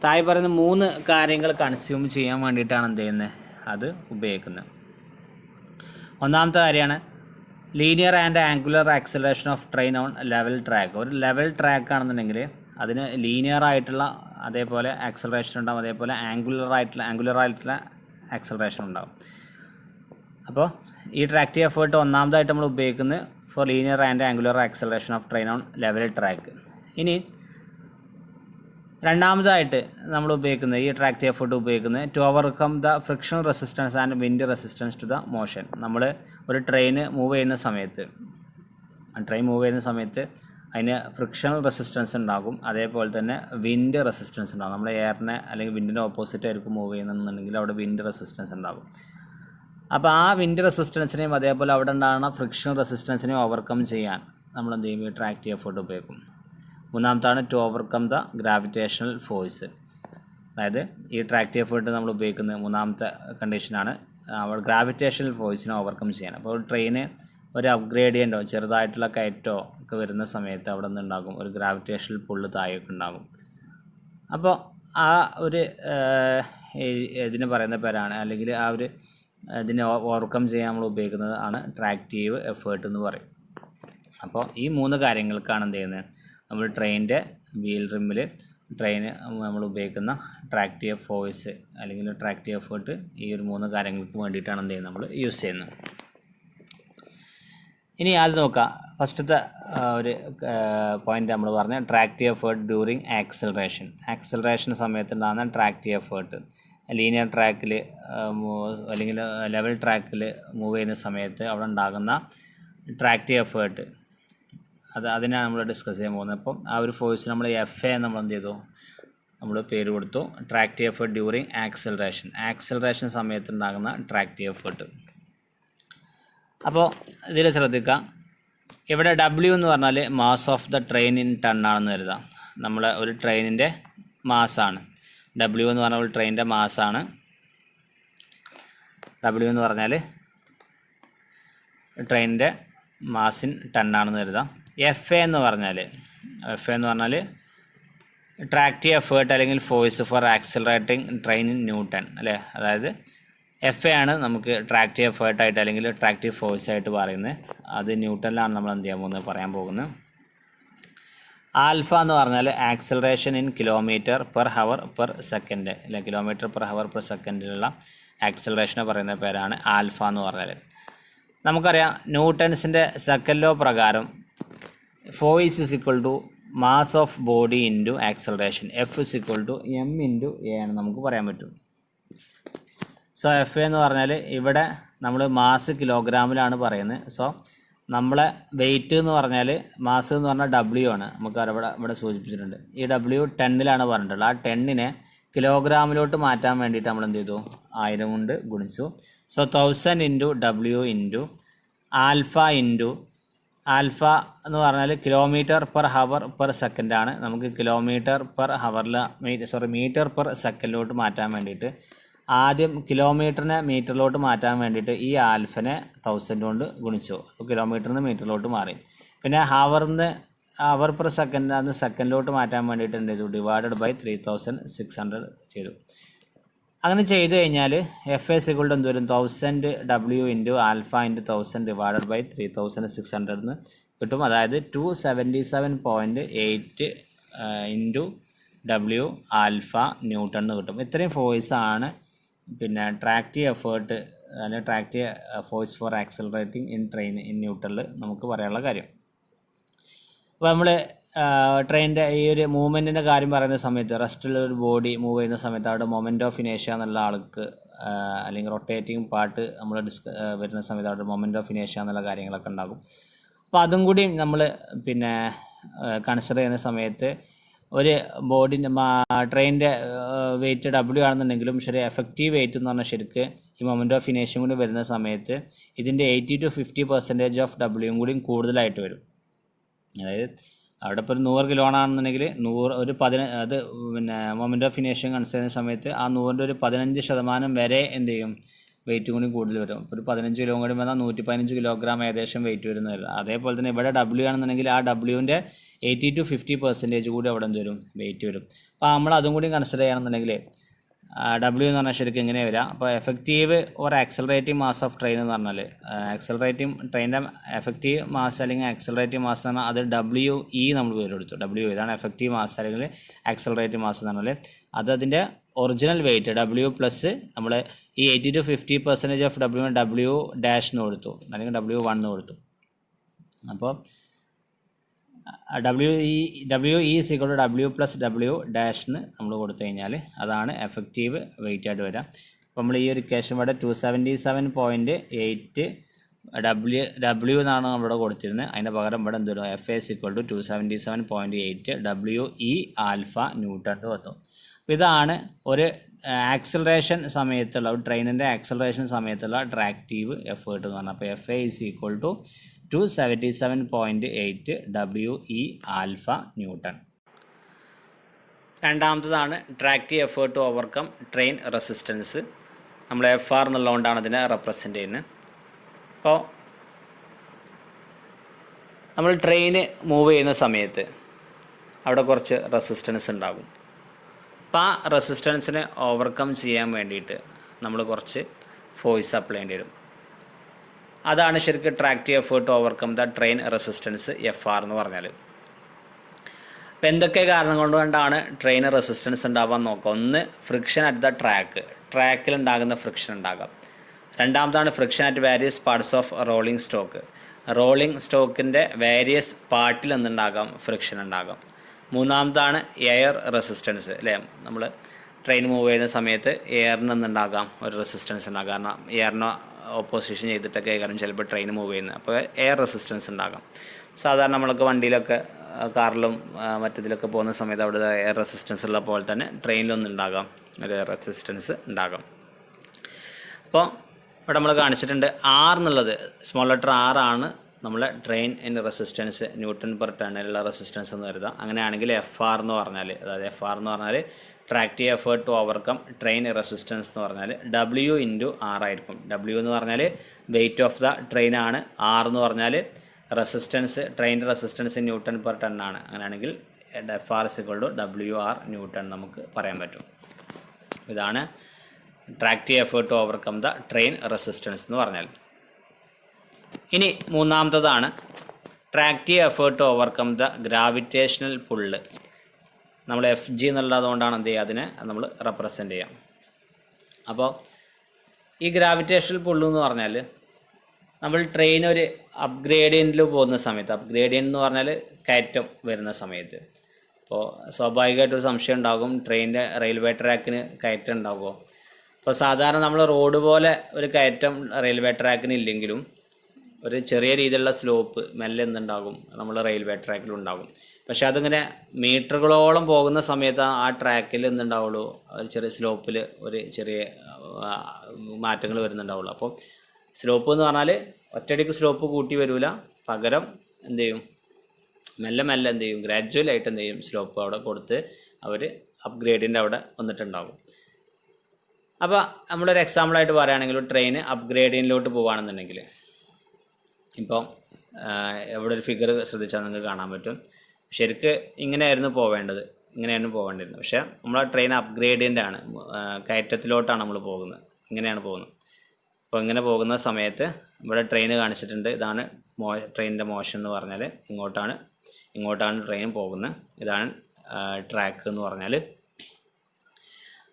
താഴെ പറയുന്ന 3 കാര്യങ്ങൾ കൺസ്യൂം ചെയ്യാൻ വേണ്ടിയിട്ടാണ് എന്ത് ചെയ്യുന്നത്? അത് ഉപയോഗിക്കുന്നത്. ഒന്നാമത്തെ കാര്യമാണ് linear and angular acceleration of train on level track. ഒരു ലെവൽ ട്രാക്ക് ആണെന്നുണ്ടെങ്കിൽ അതിന് ലീനിയർ ആയിട്ടുള്ള അതേപോലെ ആക്സലറേഷൻ ഉണ്ടാവും, അതേപോലെ ആംഗുലർ ആയിട്ടുള്ള ആക്സലറേഷൻ ഉണ്ടാവും. അപ്പോൾ ഈ ട്രാക്റ്റീവ് എഫേർട്ട് ഒന്നാമതായിട്ട് നമ്മൾ ഉപയോഗിക്കുന്നത് for linear and angular acceleration of train on level track. ഇനി രണ്ടാമതായിട്ട് നമ്മൾ ഉപയോഗിക്കുന്നത്, ഈ ട്രാക്റ്റീവ് എഫേർട്ട് ഉപയോഗിക്കുന്നത് to overcome the frictional resistance and wind resistance to the motion. നമ്മൾ ഒരു ട്രെയിൻ മൂവ് ചെയ്യുന്ന സമയത്ത് അതിന് ഫ്രിക്ഷണൽ റെസിസ്റ്റൻസ് ഉണ്ടാകും, അതേപോലെ തന്നെ വിൻഡ് റെസിസ്റ്റൻസ് ഉണ്ടാകും. നമ്മൾ എയറിനെ അല്ലെങ്കിൽ വിൻഡിൻ്റെ ഓപ്പോസിറ്റ് ആയിരിക്കും മൂവ് ചെയ്യുന്നുണ്ടെങ്കിൽ അവിടെ വിൻഡ് റെസിസ്റ്റൻസ് ഉണ്ടാകും. അപ്പോൾ ആ വിൻഡ് റെസിസ്റ്റൻസിനെയും അതേപോലെ അവിടെ ഉണ്ടാകുന്ന ഫ്രിക്ഷണൽ റെസിസ്റ്റൻസിനെയും ഓവർകം ചെയ്യാൻ നമ്മൾ എന്ത് ചെയ്യും? ഈ ട്രാക്റ്റീവ് എഫേർട്ട് ഉപയോഗിക്കും. മൂന്നാമത്താണ് to overcome the gravitational force. അതായത് ഈ ട്രാക്റ്റീവ് എഫേർട്ട് നമ്മൾ ഉപയോഗിക്കുന്നത് മൂന്നാമത്തെ കണ്ടീഷനാണ്, ഗ്രാവിറ്റേഷണൽ ഫോഴ്സിനെ ഓവർകം ചെയ്യാൻ. അപ്പോൾ ട്രെയിന് ഒരു അപ്ഗ്രേഡിയൻറ്റോ ചെറുതായിട്ടുള്ള കയറ്റോ ഒക്കെ വരുന്ന സമയത്ത് അവിടെ നിന്ന് ഉണ്ടാകും ഒരു ഗ്രാവിറ്റേഷണൽ പുള്ള് താഴേക്ക് ഉണ്ടാകും. അപ്പോൾ ആ ഒരു ഇതിന് പറയുന്ന പേരാണ്, അല്ലെങ്കിൽ ആ ഒരു ഇതിനെ ഓവർകം ചെയ്യാൻ നമ്മൾ ഉപയോഗിക്കുന്നത് ആണ് ട്രാക്റ്റീവ് എഫേർട്ട് എന്ന് പറയും. അപ്പോൾ ഈ 3 കാര്യങ്ങൾക്കാണ് എന്ത് ചെയ്യുന്നത്, നമ്മൾ ട്രെയിനിൻ്റെ വീൽ റിമ്മിൽ നമ്മൾ ഉപയോഗിക്കുന്ന ട്രാക്റ്റീവ് ഫോഴ്സ് അല്ലെങ്കിൽ ട്രാക്റ്റീവ് എഫേർട്ട് ഈ ഒരു 3 കാര്യങ്ങൾക്ക് വേണ്ടിയിട്ടാണ് എന്ത് ചെയ്യുന്നത് നമ്മൾ യൂസ് ചെയ്യുന്നത്. ഇനി ആദ്യം നോക്കാം, ഫസ്റ്റത്തെ ഒരു പോയിൻ്റ് നമ്മൾ പറഞ്ഞ ട്രാക്റ്റീവ് എഫേർട്ട് ഡ്യൂറിങ് ആക്സലറേഷൻ സമയത്തുണ്ടാകുന്ന ട്രാക്റ്റീവ് എഫേർട്ട്. ലീനിയർ ട്രാക്കിൽ അല്ലെങ്കിൽ ലെവൽ ട്രാക്കിൽ മൂവ് ചെയ്യുന്ന സമയത്ത് അവിടെ ഉണ്ടാകുന്ന ട്രാക്റ്റീവ് എഫേർട്ട്, അതിനാണ് നമ്മൾ ഡിസ്കസ് ചെയ്യാൻ പോകുന്നത്. അപ്പം ആ ഒരു ഫോഴ്സ് നമ്മൾ FA നമ്മൾ എന്ത് ചെയ്തു, നമ്മൾ പേര് കൊടുത്തു ട്രാക്റ്റീവ് എഫേർട്ട് ഡ്യൂറിങ് ആക്സലറേഷൻ സമയത്തുണ്ടാകുന്ന ട്രാക്റ്റീവ് എഫേർട്ട്. അപ്പോൾ ഇതിൽ ശ്രദ്ധിക്കാം, ഇവിടെ W എന്ന് പറഞ്ഞാൽ mass of the train in ton ആണെന്ന് കരുതാം. നമ്മൾ ഒരു ട്രെയിനിൻ്റെ മാസാണ് W എന്ന് പറഞ്ഞാൽ ഒരു ട്രെയിനിൻ്റെ മാസാണ്. W എന്ന് പറഞ്ഞാൽ ട്രെയിനിൻ്റെ മാസിൻ ടൺ ആണെന്ന് കരുതാം. FA എന്ന് പറഞ്ഞാൽ ട്രാക്റ്റീവ് എഫേർട്ട് അല്ലെങ്കിൽ force for accelerating train in newton അല്ലേ. അതായത് FA ആണ് നമുക്ക് ട്രാക്റ്റീവ് എഫേർട്ടായിട്ട് അല്ലെങ്കിൽ ട്രാക്റ്റീവ് ഫോഴ്സായിട്ട് പറയുന്നത്. അത് ന്യൂട്ടണിലാണ് നമ്മൾ എന്ത് ചെയ്യാൻ പറയാൻ പോകുന്നത്. ആൽഫ എന്ന് പറഞ്ഞാൽ acceleration in kilometre per hour per second അല്ലെ, കിലോമീറ്റർ പെർ ഹവർ പെർ സെക്കൻഡിലുള്ള ആക്സിലറേഷനെ പറയുന്ന പേരാണ് ആൽഫ എന്ന് പറഞ്ഞാൽ. നമുക്കറിയാം ന്യൂട്ടൺസിൻ്റെ സെക്കൻഡ് ലോ പ്രകാരം force is equal to mass of body into acceleration, F is equal to M into A ആണ് നമുക്ക് പറയാൻ പറ്റും. സോ FA എന്ന് പറഞ്ഞാൽ ഇവിടെ നമ്മൾ മാസ് കിലോഗ്രാമിലാണ് പറയുന്നത്. സോ നമ്മളെ വെയിറ്റ് എന്ന് പറഞ്ഞാൽ മാസ് എന്ന് പറഞ്ഞാൽ W ആണ്, നമുക്ക് ഇവിടെ സൂചിപ്പിച്ചിട്ടുണ്ട്. ഈ W 10ലാണ് പറഞ്ഞിട്ടുള്ളത്. ആ 10നെ കിലോഗ്രാമിലോട്ട് മാറ്റാൻ വേണ്ടിയിട്ട് നമ്മൾ എന്ത് ചെയ്തു, 1000 കൊണ്ട് ഗുണിച്ചു. So 1000 into W into alpha എന്ന് പറഞ്ഞാൽ കിലോമീറ്റർ പെർ ഹവർ പെർ സെക്കൻഡാണ്. നമുക്ക് കിലോമീറ്റർ പെർ ഹവറിൽ മീറ്റർ പെർ സെക്കൻഡിലോട്ട് മാറ്റാൻ വേണ്ടിയിട്ട് ആദ്യം കിലോമീറ്ററിനെ മീറ്ററിലോട്ട് മാറ്റാൻ വേണ്ടിയിട്ട് ഈ ആൽഫനെ 1000 കൊണ്ട് ഗുണിച്ചു. അപ്പോൾ കിലോമീറ്ററിന് മീറ്ററിലോട്ട് മാറി. പിന്നെ ഹവർ പെർ സെക്കൻഡ് അത് സെക്കൻഡിലോട്ട് മാറ്റാൻ വേണ്ടിയിട്ട് എന്ത് ചെയ്തു, ഡിവൈഡഡ് ബൈ 3600 ചെയ്തു. അങ്ങനെ ചെയ്ത് കഴിഞ്ഞാൽ FA = എന്ത് വരും, 1000 W into alpha into 1000 divided by 3600 എന്ന് കിട്ടും. അതായത് 277.8 ഇൻറ്റു W ആൽഫ ന്യൂട്ടൺ എന്ന് കിട്ടും. ഇത്രയും ഫോഴ്സാണ് പിന്നെ ട്രാക്റ്റീവ് എഫേർട്ട് അല്ലെങ്കിൽ tractive force for accelerating in train in ന്യൂട്ടണിൽ നമുക്ക് പറയാനുള്ള കാര്യം. അപ്പോൾ നമ്മൾ ട്രെയിനിൻ്റെ ഈ ഒരു മൂവ്മെൻറ്റിൻ്റെ കാര്യം പറയുന്ന സമയത്ത് റെസ്റ്റുള്ള ഒരു ബോഡി മൂവ് ചെയ്യുന്ന സമയത്ത് അവിടെ മൊമെൻറ്റ് ഓഫ് ഇനേഷ്യ എന്നുള്ള ആൾക്ക് അല്ലെങ്കിൽ റൊട്ടേറ്റിംഗ് പാർട്ട് നമ്മൾ വരുന്ന സമയത്ത് അവിടെ മൊമെൻറ്റ് ഓഫ് ഇനേഷ്യ എന്നുള്ള കാര്യങ്ങളൊക്കെ ഉണ്ടാകും. അപ്പോൾ അതും കൂടി നമ്മൾ പിന്നെ കൺസിഡർ ചെയ്യുന്ന സമയത്ത് ഒരു ബോഡിൻ്റെ ട്രെയിനിൻ്റെ വെയിറ്റ് W ആണെന്നുണ്ടെങ്കിലും ശരി, എഫക്റ്റീവ് വെയിറ്റ് എന്ന് പറഞ്ഞാൽ ശരിക്ക് ഈ മൊമെൻറ്റ് ഓഫ് ഇനേഷ്യം കൂടി വരുന്ന സമയത്ത് ഇതിൻ്റെ 80 to 50% ഓഫ് W കൂടി കൂടുതലായിട്ട് വരും. അതായത് അവിടെ ഇപ്പോൾ ഒരു 100 കിലോ ആണെന്നുണ്ടെങ്കിൽ 100 അത് പിന്നെ മൊമെൻറ്റ് ഓഫ് ഇനേഷ്യം കൺസിഡർ ചെയ്യുന്ന സമയത്ത് ആ 100ൻ്റെ ഒരു 15% വരെ എന്ത് ചെയ്യും, വെയിറ്റ് കൂടി കൂടുതൽ വരും. ഇപ്പോൾ ഒരു 15 കിലോ കൂടി വന്നാൽ 115 കിലോഗ്രാം ഏകദേശം വെയിറ്റ് വരുന്നത്. അതേപോലെ തന്നെ ഇവിടെ W ആണെന്നുണ്ടെങ്കിൽ ആ Wൻ്റെ 80 to 50% കൂടി അവിടെ എന്ത് വരും, വെയിറ്റ് വരും. അപ്പോൾ നമ്മൾ അതും കൂടി കൺസിഡർ ചെയ്യണമെന്നുണ്ടെങ്കിൽ W എന്ന് പറഞ്ഞാൽ ശരിക്കും എങ്ങനെ വരിക, അപ്പോൾ effective or accelerating mass of train എന്ന് പറഞ്ഞാൽ ആക്സലറേറ്റിംഗ് ട്രെയിനിൻ്റെ എഫക്റ്റീവ് മാസ് അല്ലെങ്കിൽ ആക്സലറേറ്റിംഗ് മാസ് എന്ന് പറഞ്ഞാൽ അത് WE നമ്മൾ പേര് കൊടുത്തു. W ഇതാണ് എഫക്റ്റീവ് മാസ് അല്ലെങ്കിൽ ആക്സലറേറ്റിംഗ് മാസ് എന്ന് പറഞ്ഞാൽ അത് അതിൻ്റെ ഒറിജിനൽ വെയിറ്റ് W പ്ലസ് നമ്മൾ ഈ 80 to 50% ഓഫ് W ഡാഷ് എന്ന് കൊടുത്തു അല്ലെങ്കിൽ W1 എന്ന് കൊടുത്തു. അപ്പോൾ WE = W plus W dash എന്ന് നമ്മൾ കൊടുത്തു കഴിഞ്ഞാൽ അതാണ് എഫക്റ്റീവ് വെയിറ്റ് ആയിട്ട് വരിക. അപ്പോൾ നമ്മൾ ഈ ഒരു ഇക്വേഷൻ ഇവിടെ 277.8 W എന്നാണ് നമ്മളിവിടെ കൊടുത്തിരുന്നത്. അതിൻ്റെ പകരം ഇവിടെ എന്ത് വരും, FA = 277.8 WE ആൽഫ ന്യൂട്ടൺ എന്ന് വന്നു. അപ്പോൾ ഇതാണ് ഒരു ആക്സലറേഷൻ സമയത്തുള്ള ഒരു ട്രെയിനിൻ്റെ ആക്സലറേഷൻ സമയത്തുള്ള ട്രാക്റ്റീവ് എഫേർട്ട് എന്ന് പറഞ്ഞാൽ. അപ്പോൾ FA = 277.8 WE ആൽഫ ന്യൂട്ടൺ. രണ്ടാമത്തതാണ് tractive effort to overcome train resistance. നമ്മൾ FR എന്നുള്ളതുകൊണ്ടാണ് അതിനെ റെപ്രസെൻ്റ് ചെയ്യുന്നത്. അപ്പോൾ നമ്മൾ ട്രെയിന് മൂവ് ചെയ്യുന്ന സമയത്ത് അവിടെ കുറച്ച് റെസിസ്റ്റൻസ് ഉണ്ടാകും. അപ്പോൾ ആ റെസിസ്റ്റൻസിനെ ഓവർകം ചെയ്യാൻ വേണ്ടിയിട്ട് നമ്മൾ കുറച്ച് ഫോഴ്സ് അപ്ലൈ ചെയ്യേണ്ടി വരും. അതാണ് ശരിക്കും tractive effort overcome the train resistance FR എന്ന് പറഞ്ഞാൽ. അപ്പോൾ എന്തൊക്കെ കാരണം കൊണ്ടാണ് ട്രെയിൻ റെസിസ്റ്റൻസ് ഉണ്ടാവാൻ നോക്കുക. ഒന്ന്, ഫ്രിക്ഷൻ അറ്റ് ദ ട്രാക്കിൽ ഉണ്ടാകുന്ന ഫ്രിക്ഷൻ ഉണ്ടാകാം. രണ്ടാമതാണ് friction at various parts of rolling സ്റ്റോക്കിൻ്റെ വേരിയസ് പാർട്ടിൽ നിന്നുണ്ടാകാം ഫ്രിക്ഷൻ ഉണ്ടാകാം. മൂന്നാമതാണ് എയർ റെസിസ്റ്റൻസ്, അല്ലേ? നമ്മൾ ട്രെയിൻ മൂവ് ചെയ്യുന്ന സമയത്ത് എയറിൽ നിന്നുണ്ടാകാം ഒരു റെസിസ്റ്റൻസ് ഉണ്ടാകാം. കാരണം എയറിനെ ഓപ്പോസിഷൻ ചെയ്തിട്ടൊക്കെ കാരണം ചിലപ്പോൾ ട്രെയിൻ മൂവ് ചെയ്യുന്നത്, അപ്പോൾ എയർ റെസിസ്റ്റൻസ് ഉണ്ടാകാം. സാധാരണ നമ്മളൊക്കെ വണ്ടിയിലൊക്കെ കാറിലും മറ്റതിലൊക്കെ പോകുന്ന സമയത്ത് അവിടെ എയർ റെസിസ്റ്റൻസ് ഉള്ള പോലെ തന്നെ ട്രെയിനിലൊന്നും ഉണ്ടാകാം, ഒരു എയർ റെസിസ്റ്റൻസ് ഉണ്ടാകാം. അപ്പോൾ ഇവിടെ നമ്മൾ കാണിച്ചിട്ടുണ്ട് R എന്നുള്ളത് സ്മോൾ ലെറ്റർ R ആണ് നമ്മളെ train in resistance, newton per ടണ്ണിലുള്ള റെസിസ്റ്റൻസ് എന്ന് കരുതാം. അങ്ങനെയാണെങ്കിൽ FR എന്ന് പറഞ്ഞാൽ, അതായത് FR എന്ന് പറഞ്ഞാൽ tractive effort to overcome train resistance എന്ന് പറഞ്ഞാൽ W × R ആയിരിക്കും. W എന്ന് പറഞ്ഞാൽ വെയിറ്റ് ഓഫ് ദ ട്രെയിൻ ആണ്. R എന്ന് പറഞ്ഞാൽ resistance, train resistance newton per ton ആണ്. അങ്ങനെയാണെങ്കിൽ FR = WR ന്യൂട്ടൺ നമുക്ക് പറയാൻ പറ്റും. ഇതാണ് tractive effort to overcome the train resistance എന്ന് പറഞ്ഞാൽ. ഇനി മൂന്നാമത്തതാണ് tractive effort to overcome the gravitational pull. നമ്മൾ FG എന്നുള്ളതുകൊണ്ടാണ് എന്ത് ചെയ്യുക, അതിനെ നമ്മൾ റെപ്രസെൻ്റ് ചെയ്യാം. അപ്പോൾ ഈ ഗ്രാവിറ്റേഷണൽ പുള്ള് എന്ന് പറഞ്ഞാൽ നമ്മൾ ട്രെയിൻ ഒരു അപ്ഗ്രേഡിയൻറ്റിൽ പോകുന്ന സമയത്ത്, അപ്ഗ്രേഡിയൻ്റ് എന്ന് പറഞ്ഞാൽ കയറ്റം വരുന്ന സമയത്ത്, അപ്പോൾ സ്വാഭാവികമായിട്ടൊരു സംശയം ഉണ്ടാകും, ട്രെയിനിൻ്റെ റെയിൽവേ ട്രാക്കിന് കയറ്റം ഉണ്ടാകുമോ? അപ്പോൾ സാധാരണ നമ്മൾ റോഡ് പോലെ ഒരു കയറ്റം റെയിൽവേ ട്രാക്കിന് ഇല്ലെങ്കിലും ഒരു ചെറിയ രീതിയിലുള്ള സ്ലോപ്പ് മെല്ലെ എന്തുണ്ടാകും, നമ്മൾ റെയിൽവേ ട്രാക്കിലുണ്ടാകും. പക്ഷെ അതിങ്ങനെ മീറ്ററുകളോളം പോകുന്ന സമയത്ത് ആ ട്രാക്കിൽ എന്തുണ്ടാവുള്ളൂ, ഒരു ചെറിയ സ്ലോപ്പിൽ ഒരു ചെറിയ മാറ്റങ്ങൾ വരുന്നുണ്ടാവുള്ളൂ. അപ്പോൾ സ്ലോപ്പ് എന്ന് പറഞ്ഞാൽ ഒറ്റയടിക്ക് സ്ലോപ്പ് കൂട്ടി വരില്ല, പകരം എന്ത് ചെയ്യും, മെല്ലെ മെല്ലെ എന്ത് ചെയ്യും, ഗ്രാജുവലായിട്ട് എന്ത് ചെയ്യും, സ്ലോപ്പ് അവിടെ കൊടുത്ത് അവർ അപ്ഗ്രേഡിൻ്റെ അവിടെ വന്നിട്ടുണ്ടാകും. അപ്പോൾ നമ്മളൊരു എക്സാമ്പിളായിട്ട് പറയുകയാണെങ്കിൽ ട്രെയിൻ അപ്ഗ്രേഡിങ്ങിലോട്ട് പോകുകയാണെന്നുണ്ടെങ്കിൽ, ഇപ്പോൾ എവിടെ ഒരു ഫിഗർ ശ്രദ്ധിച്ചാൽ നിങ്ങൾക്ക് കാണാൻ പറ്റും. ശരിക്ക് ഇങ്ങനെയായിരുന്നു പോവേണ്ടിയിരുന്നത്. പക്ഷേ നമ്മൾ ട്രെയിൻ അപ്ഗ്രേഡിൻ്റെ ആണ്, കയറ്റത്തിലോട്ടാണ് നമ്മൾ പോകുന്നത്, ഇങ്ങനെയാണ് പോകുന്നത്. അപ്പോൾ ഇങ്ങനെ പോകുന്ന സമയത്ത് ഇവിടെ ട്രെയിൻ കാണിച്ചിട്ടുണ്ട്. ഇതാണ് ട്രെയിനിൻ്റെ മോഷൻ എന്ന് പറഞ്ഞാൽ ഇങ്ങോട്ടാണ് ട്രെയിൻ പോകുന്നത്. ഇതാണ് ട്രാക്ക് എന്ന് പറഞ്ഞാൽ.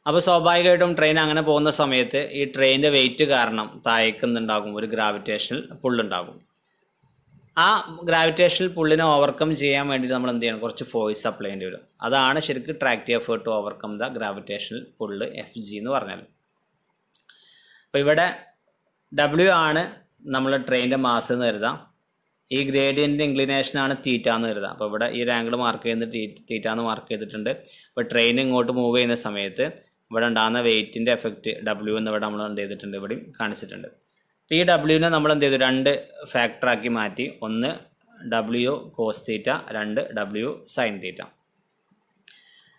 അപ്പോൾ സ്വാഭാവികമായിട്ടും ട്രെയിൻ അങ്ങനെ പോകുന്ന സമയത്ത് ഈ ട്രെയിനിൻ്റെ വെയിറ്റ് കാരണം താഴേക്കുന്നുണ്ടാകും ഒരു ഗ്രാവിറ്റേഷണൽ പുള്ളുണ്ടാകും. ആ ഗ്രാവിറ്റേഷണൽ പുള്ളിനെ ഓവർകം ചെയ്യാൻ വേണ്ടിയിട്ട് നമ്മൾ എന്ത് ചെയ്യണം, കുറച്ച് ഫോഴ്സ് അപ്ലൈ ചെയ്യേണ്ടി വരും. അതാണ് ശരിക്കും tractive effort to overcome the gravitational pull FG എന്ന് പറഞ്ഞാൽ. അപ്പോൾ ഇവിടെ W ആണ് നമ്മൾ ട്രെയിനിൻ്റെ മാസ് എന്ന് കരുതാം. ഈ ഗ്രേഡിയൻ്റ് ഇൻക്ലിനേഷനാണ് തീറ്റ എന്ന് കരുതാം. അപ്പോൾ ഇവിടെ ഈ ഒരു ആംഗിൾ മാർക്ക് ചെയ്യുന്നത് തീറ്റ എന്ന് മാർക്ക് ചെയ്തിട്ടുണ്ട്. അപ്പോൾ ട്രെയിൻ ഇങ്ങോട്ട് മൂവ് ചെയ്യുന്ന സമയത്ത് ഇവിടെ ഉണ്ടാകുന്ന വെയിറ്റിൻ്റെ എഫക്റ്റ് W എന്ന് ഇവിടെ നമ്മൾ എന്ത് ചെയ്തിട്ടുണ്ട്, ഇവിടെയും കാണിച്ചിട്ടുണ്ട്. ഈ W നമ്മൾ എന്ത് ചെയ്തു, 2 ഫാക്ടറാക്കി മാറ്റി. ഒന്ന് W cos θ, 2 W sin θ.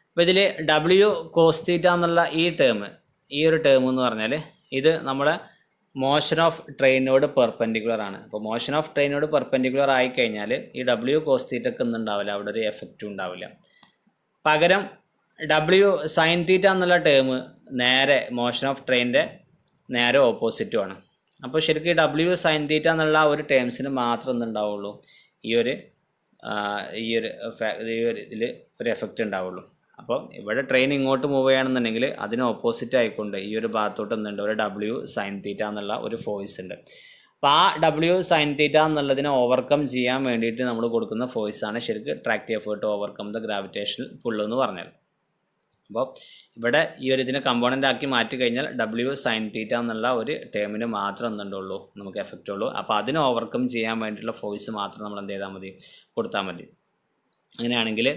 അപ്പോൾ ഇതിൽ W cos θ എന്നുള്ള ഈ ഒരു ടേം എന്ന് പറഞ്ഞാൽ ഇത് നമ്മുടെ മോഷൻ ഓഫ് ട്രെയിനോട് പെർപെൻഡിക്കുലർ ആണ്. അപ്പോൾ മോഷൻ ഓഫ് ട്രെയിനോട് പെർപെൻഡിക്കുലർ ആയിക്കഴിഞ്ഞാൽ ഈ W cos θ ഒന്നും ഉണ്ടാവില്ല, അവിടെ ഒരു എഫക്റ്റും ഉണ്ടാവില്ല. പകരം W sin θ എന്നുള്ള ടേം നേരെ മോഷൻ ഓഫ് ട്രെയിനിൻ്റെ നേരെ ഓപ്പോസിറ്റുമാണ്. അപ്പോൾ ശരിക്കും ഈ W sin θ എന്നുള്ള ഒരു ടേംസിന് മാത്രം എന്തുണ്ടാവുള്ളൂ, ഈ ഒരു ഇതിൽ ഒരു എഫക്റ്റ് ഉണ്ടാവുള്ളൂ. അപ്പോൾ ഇവിടെ ട്രെയിൻ ഇങ്ങോട്ട് മൂവ് ചെയ്യുകയാണെന്നുണ്ടെങ്കിൽ അതിന് ഓപ്പോസിറ്റ് ആയിക്കൊണ്ട് ഈ ഒരു ഭാഗത്തോട്ട് എന്തുണ്ട്, ഒരു W sin θ എന്നുള്ള ഒരു ഫോഴ്സ് ഉണ്ട്. അപ്പോൾ ആ W sin θ എന്നുള്ളതിനെ ഓവർകം ചെയ്യാൻ വേണ്ടിയിട്ട് നമ്മൾ കൊടുക്കുന്ന ഫോഴ്സാണ് ശരിക്കും tractive effort to overcome the gravitational pull എന്ന് പറഞ്ഞാൽ. അപ്പോൾ ഇവിടെ ഈ ഒരു ഇതിനെ കമ്പോണൻ്റ് ആക്കി മാറ്റി കഴിഞ്ഞാൽ W sin θ എന്നുള്ള ഒരു ടേമിന് മാത്രം എന്തുണ്ടുള്ളൂ, നമുക്ക് എഫക്റ്റ് ഉള്ളൂ. അപ്പോൾ അതിനെ ഓവർകം ചെയ്യാൻ വേണ്ടിയിട്ടുള്ള ഫോഴ്സ് മാത്രം നമ്മൾ എന്ത് ചെയ്താൽ മതി, കൊടുത്താൽ മതി. അങ്ങനെയാണെങ്കിൽ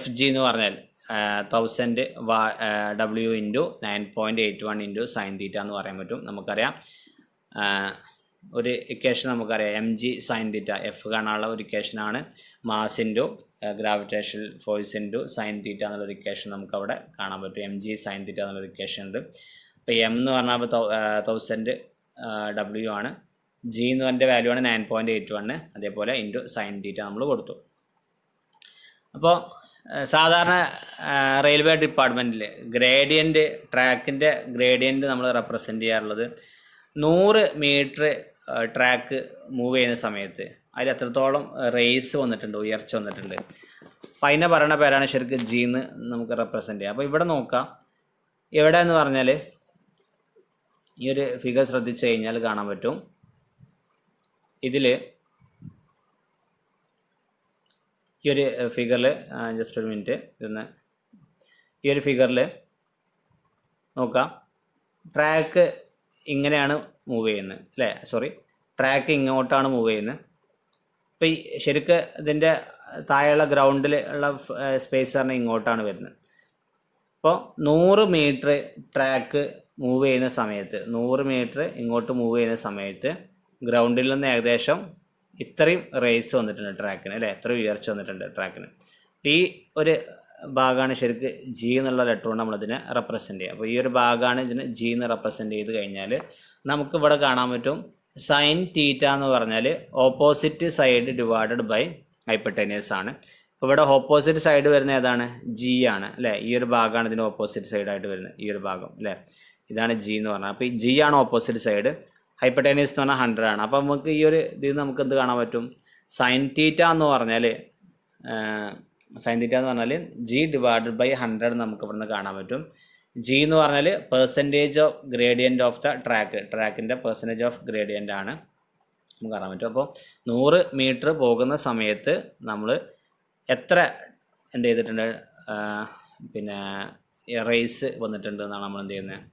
FG എന്ന് പറഞ്ഞാൽ 1000 W × 9.81 × sin θ എന്ന് പറയാൻ പറ്റും. നമുക്കറിയാം ഒരു ഇക്വേഷൻ നമുക്കറിയാം, mg sin θ, F കാണാനുള്ള ഒരു ഇക്വേഷനാണ് mass into gravitational force into sin θ എന്നുള്ളൊരു ഇക്വേഷൻ നമുക്കവിടെ കാണാൻ പറ്റും. mg sin θ എന്നുള്ളൊരു ഇക്വേഷൻ ഉണ്ട്. അപ്പോൾ M എന്ന് പറഞ്ഞാൽ 1000 W ആണ്, ജി എന്ന് പറഞ്ഞ വാല്യൂ ആണ് 9.81, അതേപോലെ ഇൻറ്റു സൈൻ തീറ്റ നമ്മൾ കൊടുത്തു. അപ്പോൾ സാധാരണ റെയിൽവേ ഡിപ്പാർട്ട്മെൻറ്റിൽ ഗ്രേഡിയൻറ്റ്, ട്രാക്കിൻ്റെ ഗ്രേഡിയൻറ്റ് നമ്മൾ റെപ്രസെൻ്റ് ചെയ്യാറുള്ളത് 100 മീറ്റർ ട്രാക്ക് മൂവ് ചെയ്യുന്ന സമയത്ത് അതിൽ എത്രത്തോളം റേസ് വന്നിട്ടുണ്ട്, ഉയർച്ച വന്നിട്ടുണ്ട്. അപ്പോൾ അതിനെ പറയുന്ന പേരാണ് ശരിക്കും ജി എന്ന് നമുക്ക് റെപ്രസെൻ്റ് ചെയ്യുക. അപ്പോൾ ഇവിടെ നോക്കാം, എവിടെ എന്ന് പറഞ്ഞാൽ ഈ ഒരു ഫിഗർ ശ്രദ്ധിച്ചു കഴിഞ്ഞാൽ കാണാൻ പറ്റും. ഇതിൽ ഈ ഒരു ഫിഗറിൽ ജസ്റ്റ് ഒരു മിനിറ്റ് ഇതൊന്ന്, ഈ ഒരു ഫിഗറിൽ നോക്കാം, ട്രാക്ക് ഇങ്ങനെയാണ് മൂവ് ചെയ്യുന്നത് അല്ലേ, സോറി, ട്രാക്ക് ഇങ്ങോട്ടാണ് മൂവ് ചെയ്യുന്നത്. ഇപ്പോൾ ഈ ശരിക്കും ഇതിൻ്റെ താഴെയുള്ള ഗ്രൗണ്ടിൽ ഉള്ള സ്പേസ് പറഞ്ഞാൽ ഇങ്ങോട്ടാണ് വരുന്നത്. അപ്പോൾ 100 മീറ്റർ ട്രാക്ക് മൂവ് ചെയ്യുന്ന സമയത്ത്, 100 മീറ്റർ ഇങ്ങോട്ട് മൂവ് ചെയ്യുന്ന സമയത്ത് ഗ്രൗണ്ടിൽ നിന്ന് ഏകദേശം ഇത്രയും റേസ് വന്നിട്ടുണ്ട് ട്രാക്കിന് അല്ലേ, ഇത്രയും ഉയർച്ച വന്നിട്ടുണ്ട് ട്രാക്കിന്. ഈ ഒരു ഭാഗമാണ് ശരിക്ക് ജി എന്നുള്ള ലെറ്റർ കൊണ്ട് നമ്മളതിനെ റെപ്രസെൻ്റ് ചെയ്യുക. അപ്പോൾ ഈ ഒരു ഭാഗമാണ് ഇതിന് ജി എന്ന് റെപ്രസെൻ്റ് ചെയ്ത് കഴിഞ്ഞാൽ നമുക്കിവിടെ കാണാൻ പറ്റും സൈൻ തീറ്റ എന്ന് പറഞ്ഞാൽ ഓപ്പോസിറ്റ് സൈഡ് ഡിവൈഡഡ് ബൈ ഹൈപ്പട്ടേനിയസ് ആണ്. ഇപ്പോൾ ഇവിടെ ഓപ്പോസിറ്റ് സൈഡ് വരുന്ന ഏതാണ്, ജി ആണ് അല്ലേ. ഈ ഒരു ഭാഗമാണ് ഇതിന് ഓപ്പോസിറ്റ് സൈഡായിട്ട് വരുന്നത്, ഈ ഒരു ഭാഗം അല്ലേ, ഇതാണ് ജി എന്ന് പറഞ്ഞാൽ. അപ്പോൾ ഈ ജി ആണ് ഓപ്പോസിറ്റ് സൈഡ്, ഹൈപ്പട്ടേനിയസ് എന്ന് പറഞ്ഞാൽ 100 ആണ്. അപ്പോൾ നമുക്ക് ഈ ഒരു ഇതിൽ നമുക്ക് എന്ത് കാണാൻ പറ്റും, സൈൻ തീറ്റ എന്ന് പറഞ്ഞാൽ ജി ഡിവൈഡഡ് ബൈ 100 നമുക്ക് ഇവിടുന്ന് കാണാൻ പറ്റും. ജി എന്ന് പറഞ്ഞാൽ percentage of gradient of the ട്രാക്കിൻ്റെ പെർസെൻറ്റേജ് ഓഫ് ഗ്രേഡിയൻ്റ് ആണ് നമുക്ക് കാണാൻ പറ്റും. അപ്പോൾ 100 മീറ്റർ പോകുന്ന സമയത്ത് നമ്മൾ എത്ര എന്ത് ചെയ്തിട്ടുണ്ട്, പിന്നെ റേസ് വന്നിട്ടുണ്ട് എന്നാണ് നമ്മൾ എന്ത് ചെയ്യുന്നത്,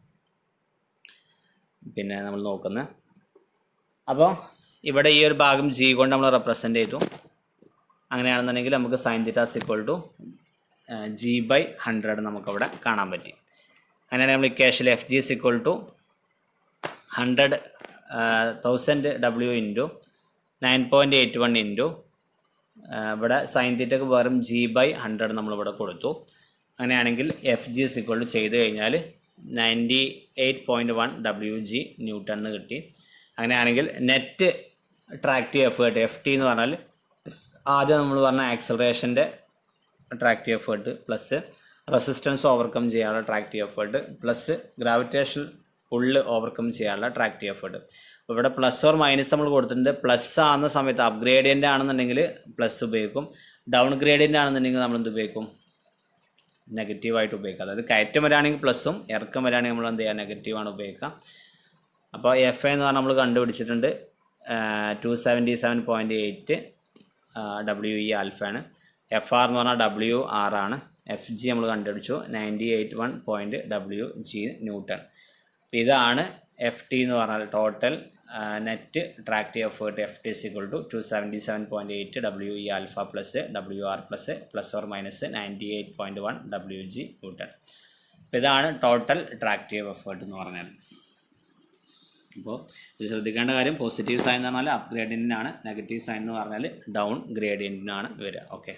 പിന്നെ നമ്മൾ നോക്കുന്നത്. അപ്പോൾ ഇവിടെ ഈ ഒരു ഭാഗം ജി കൊണ്ട് നമ്മൾ റെപ്രസെൻ്റ് ചെയ്തു. അങ്ങനെയാണെന്നുണ്ടെങ്കിൽ നമുക്ക് sine theta equal to g by 100 നമുക്കവിടെ കാണാൻ പറ്റി. അങ്ങനെയാണെങ്കിൽ നമ്മൾ ഇക്വേഷനിൽ F G equal to 100,000 W into 9.81 into ഇവിടെ സൈൻ തീറ്റക്ക് പകരം ജി ബൈ 100 നമ്മളിവിടെ കൊടുത്തു. അങ്ങനെയാണെങ്കിൽ എഫ് ജി ഈക്വൽ ടു ചെയ്ത് കഴിഞ്ഞാൽ 98.1 WG ന്യൂട്ടൺ എന്ന് കിട്ടി. അങ്ങനെയാണെങ്കിൽ net tractive effort F T എന്ന് പറഞ്ഞാൽ ആദ്യം നമ്മൾ പറഞ്ഞ ആക്സലറേഷൻ്റെ tractive effort plus resistance overcome ചെയ്യാനുള്ള tractive effort plus gravitational pull overcome ചെയ്യാനുള്ള ട്രാക്റ്റീവ് എഫേർട്ട്. അപ്പോൾ ഇവിടെ പ്ലസ് ഓർ മൈനസ് നമ്മൾ കൊടുത്തിട്ടുണ്ട്. പ്ലസ് ആകുന്ന സമയത്ത് അപ്ഗ്രേഡിയൻ്റ് ആണെന്നുണ്ടെങ്കിൽ പ്ലസ് ഉപയോഗിക്കും, ഡൗൺ ഗ്രേഡിയൻ്റ് ആണെന്നുണ്ടെങ്കിൽ നമ്മൾ എന്ത് ഉപയോഗിക്കും, നെഗറ്റീവായിട്ട് ഉപയോഗിക്കുക. അതായത് കയറ്റം വരാണെങ്കിൽ പ്ലസ്സും ഇറക്കം വരാണെങ്കിൽ നമ്മൾ എന്ത് ചെയ്യുക, നെഗറ്റീവാണ് ഉപയോഗിക്കുക. അപ്പോൾ എഫ് എന്ന് പറഞ്ഞാൽ നമ്മൾ കണ്ടുപിടിച്ചിട്ടുണ്ട് 277.8 WE ആൽഫയാണ്. എഫ് ആർ എന്ന് പറഞ്ഞാൽ WR ആണ്. എഫ് ജി നമ്മൾ കണ്ടുപിടിച്ചു 98.1 WG ന്യൂട്ടൺ. അപ്പോൾ ഇതാണ് എഫ് ടി എന്ന് പറഞ്ഞാൽ total net tractive effort. F T equal to 277.8 WE alpha plus WR plus or minus 98.1 WG newton. അപ്പോൾ ഇതാണ് ടോട്ടൽ ട്രാക്റ്റീവ് എഫേർട്ട് എന്ന് പറഞ്ഞാൽ. അപ്പോൾ ഇത് ശ്രദ്ധിക്കേണ്ട കാര്യം, പോസിറ്റീവ് സൈൻ എന്ന് പറഞ്ഞാൽ അപ്പ് ഗ്രേഡിയൻറ്റിനാണ്, നെഗറ്റീവ് സൈൻ എന്ന് പറഞ്ഞാൽ ഡൗൺ ഗ്രേഡിയൻറ്റിനാണ് വരിക. ഓക്കെ.